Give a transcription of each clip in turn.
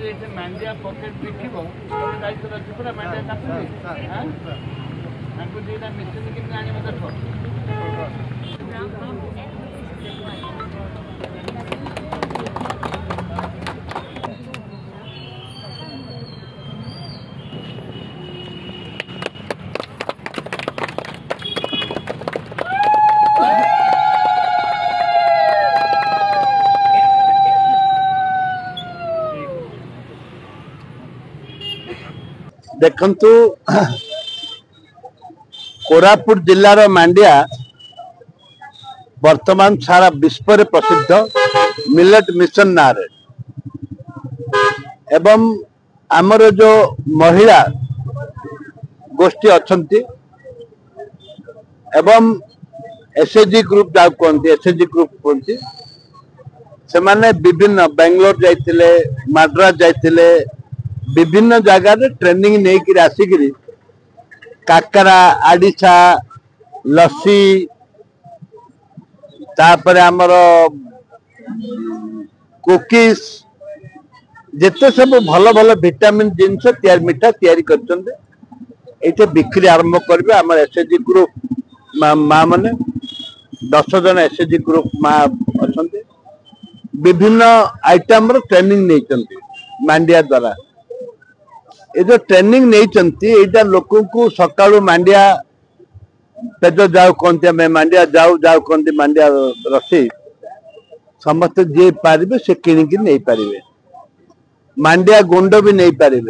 मांडिया pocket देखो दायित्व अच्छे पूरा मांडिया काटुची दीटा मेसीन कि आने देख देखंतु कोरापुट जिलार मांडिया वर्तमान सारा विश्व रे प्रसिद्ध मिलेट मिशन नारे एवं आमर जो महिला गोष्ठी अच्छंती एवं एसएचजी ग्रुप जाऊ कहते एसएचजी ग्रुप कहते से माने विभिन्न बेंगलोर जाइतिले मद्रास जाइतिले विभिन्न जगह रे ट्रेनिंग नहीं कि आसिक काकरा आडिशा लस्सी तापर आमर कुकीज जिते सब भल भल विटामिन जिनस मीठा तैयारी करते बिक्री आरंभ करेंगे आम एसएचजी ग्रुप माँ मैंने 10 जन एसएचजी ग्रुप माँ अच्छा विभिन्न आइटम ट्रेनिंग नहीं मांडिया द्वारा ये जो ट्रेनिंग नहीं लोक को सका मांडिया पेज जाऊ कहते हमें मांडिया जाऊ जाऊ कहते मांडिया रसी समस्त जी पारे से किणिकी नहीं पारे मांडिया गुंड भी नहीं पारे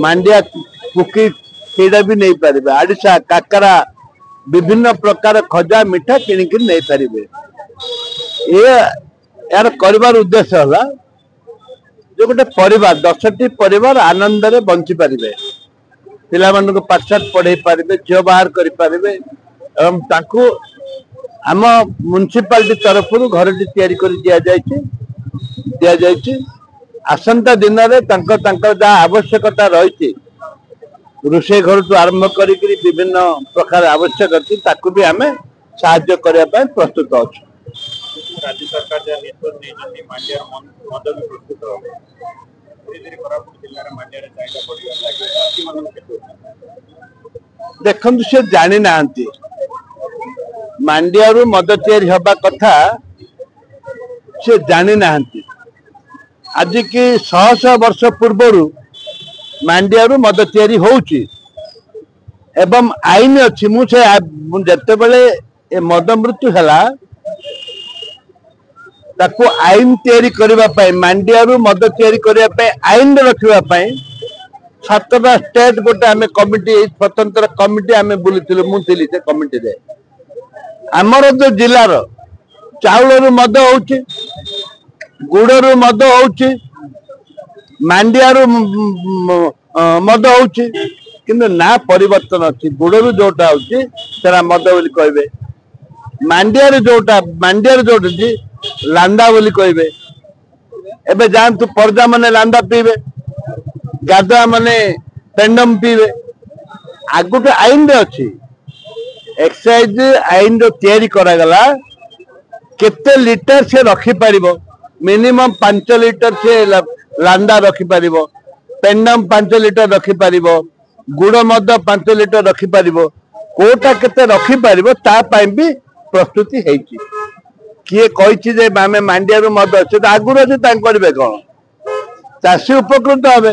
मांडिया कुकी सीड़ा भी नहीं पारे आडिशा काकरा विभिन्न प्रकार खजा मिठा किणिकी नहीं पारे ये यार कर उद्देश्य है जो गोटे परिवार 10टी परिवार आनंद रे बंची पारिबे पिला मानको पाठशाठ पढ़े पारिबे झियो बाहर करि पारिबे एवं ताकू आम म्युनिसिपालिटी तरफ घर तैयारी कर दिया जायछि आसंता दिन रे जा आवश्यकता रही रोषे घर तो आरंभ करी विभिन्न प्रकार आवश्यक अच्छी ताकू भी आम साहाय्य करने प्रस्तुत अच्छु राज्य सरकार जहाँ निष्पत्ति मांडिया मद भी प्रस्तुत देखु से जानी ना मांडिया मद तैयारी हवा कथा से जानी ना आज की 100 वर्ष पूर्व मांडिया मद तैयारी होउची एवं आईन अच्छी मुझे जिते बड़े मद मृत्यु है ताको आईन तैयारी करने मांडिया मद तैयारी करने आईन रखा 7टा स्टेट गोटे आम कमिटी स्वतंत्र कमिटी आम बुली मुझे से कमिटी रे आमर जो जिलार चाउल मद हो गुड़ मद हो मांडिया मद हो ना परिवर्तन अच्छी गुड़ जोटा होता मद बोली कहे मांडिया जोटा लांदा बोली कहे एबे जानतु पर्दा माने लांदा पीबे गादा माने पेंडम पीबे आगुटे आईन रे अच्छी एक्साइज आईन रो तैयारी करा गला केते लीटर से रखी पारिबो मिनिमम 5 लीटर से लांदा रखी पारिबो पेंडम 5 लीटर रखी पारिबो गुड़ मद 5 लीटर रखी पारिबो कोटा केते रखी पारिबो ता पई भी प्रस्तुति हेची किए कही आम मांडिया मद अच्छे तो आगुरी अच्छे करेंगे कौन चाषी उपकृत हे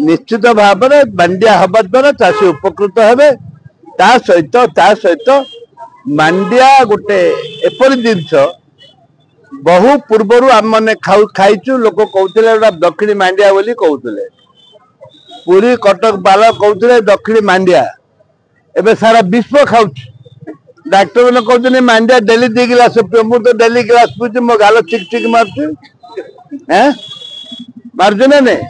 निश्चित भाव मांडिया हवा द्वारा चाषी उपकृत हे सहित मांडिया गोटे एपरी जिनस बहु पूर्वर आम मैंने खाइचु लोक कहते दक्षिणी मांडिया बोली कहते पुरी कटक बाला कहते दक्षिणी मांडिया एवं सारा विश्व खाऊ डाक्टर मैंने कहते मांडिया डेली 2 गिलास पियो मु तो डेली गिलास पीछे मो गाल चिक चिक मार्चु मार्चु ना नहीं